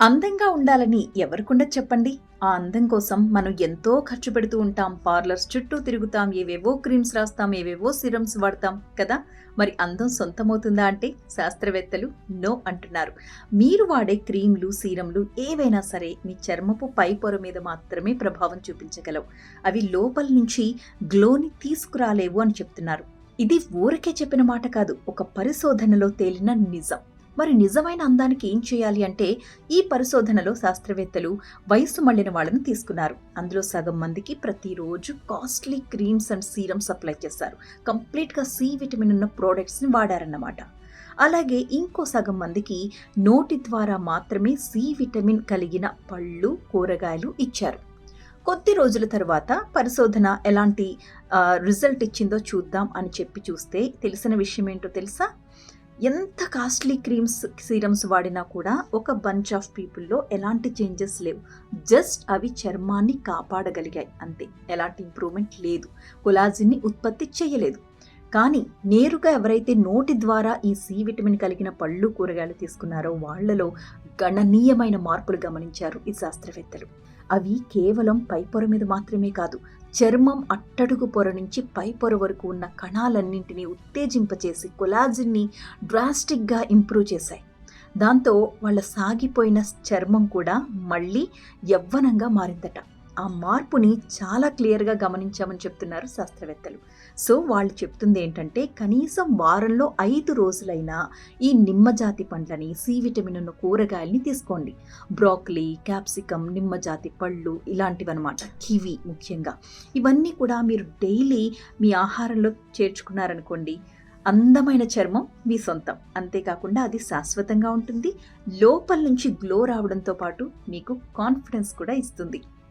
అందంగా ఉండాలని ఎవరికుండదు చెప్పండి. ఆ అందం కోసం మనం ఎంతో ఖర్చు పెడుతూ ఉంటాం. పార్లర్స్ చుట్టూ తిరుగుతాం. ఏవేవో క్రీమ్స్ రాస్తాం. ఏవేవో సిరమ్స్ వాడతాం కదా! మరి అందం సొంతమవుతుందా అంటే శాస్త్రవేత్తలు నో అంటున్నారు. మీరు వాడే క్రీమ్‌లు, సీరమ్‌లు ఏవైనా సరే మీ చర్మపు పై పొర మీద మాత్రమే ప్రభావం చూపించగలవు. అవి లోపల నుంచి గ్లోని తీసుకురాలేవు అని చెప్తున్నారు. ఇది ఊరికే చెప్పిన మాట కాదు. ఒక పరిశోధనలో తేలిన నిజం. మరి నిజమైన అందానికి ఏం చేయాలి అంటే, ఈ పరిశోధనలో శాస్త్రవేత్తలు వయస్సు మళ్లిన వాళ్ళని తీసుకున్నారు. అందులో సగం మందికి ప్రతిరోజు costly creams and serums apply చేశారు. కంప్లీట్‌గా సి విటమిన్ ఉన్న ప్రొడక్ట్స్‌ని వాడారన్నమాట. అలాగే ఇంకో సగం మందికి నోటి ద్వారా మాత్రమే సి విటమిన్ కలిగిన పళ్ళు, కూరగాయలు ఇచ్చారు. కొద్ది రోజుల తర్వాత పరిశోధన ఎలాంటి రిజల్ట్ ఇచ్చిందో చూద్దాం అని చూస్తే తెలిసిన విషయం ఏంటో తెలుసా? ఎంత కాస్ట్లీ క్రీమ్స్, సీరమ్స్ వాడినా కూడా ఒక బంచ్ ఆఫ్ పీపుల్‌లో ఎలాంటి చేంజెస్ లేవు. జస్ట్ అవి చర్మాన్ని కాపాడగలిగాయి అంతే. ఎలాంటి ఇంప్రూవ్‌మెంట్ లేదు. కొలాజిన్‌ని ఉత్పత్తి చేయలేదు. కానీ నేరుగా ఎవరైతే నోటి ద్వారా ఈ సి విటమిన్ కలిగిన పళ్ళు, కూరగాయలు తీసుకున్నారో వాళ్ళలో గణనీయమైన మార్పులు గమనించారు ఈ శాస్త్రవేత్తలు. అవి కేవలం పైపొర మీద మాత్రమే కాదు, చర్మం అట్టడుగు పొర నుంచి పై పొర వరకు ఉన్న కణాలన్నింటినీ ఉత్తేజింపచేసి కొలాజిన్ని డ్రాస్టిక్గా ఇంప్రూవ్ చేశాయి. దాంతో వాళ్ళ సాగిపోయిన చర్మం కూడా మళ్ళీ యవ్వనంగా మారిందట. ఆ మార్పుని చాలా క్లియర్గా గమనించామని చెప్తున్నారు శాస్త్రవేత్తలు. సో వాళ్ళు చెప్తుంది ఏంటంటే, కనీసం వారంలో 5 రోజులైనా ఈ నిమ్మజాతి పండ్లని, సి విటమిన్ ఉన్న కూరగాయల్ని తీసుకోండి. బ్రోకలీ, క్యాప్సికమ్, నిమ్మజాతి పళ్ళు ఇలాంటివన్నమాట. కివి ముఖ్యంగా. ఇవన్నీ కూడా మీరు డైలీ మీ ఆహారంలో చేర్చుకున్నారనుకోండి, అందమైన చర్మం మీ సొంతం. అంతేకాకుండా అది శాశ్వతంగా ఉంటుంది. లోపల నుంచి గ్లో రావడంతో పాటు మీకు కాన్ఫిడెన్స్ కూడా ఇస్తుంది.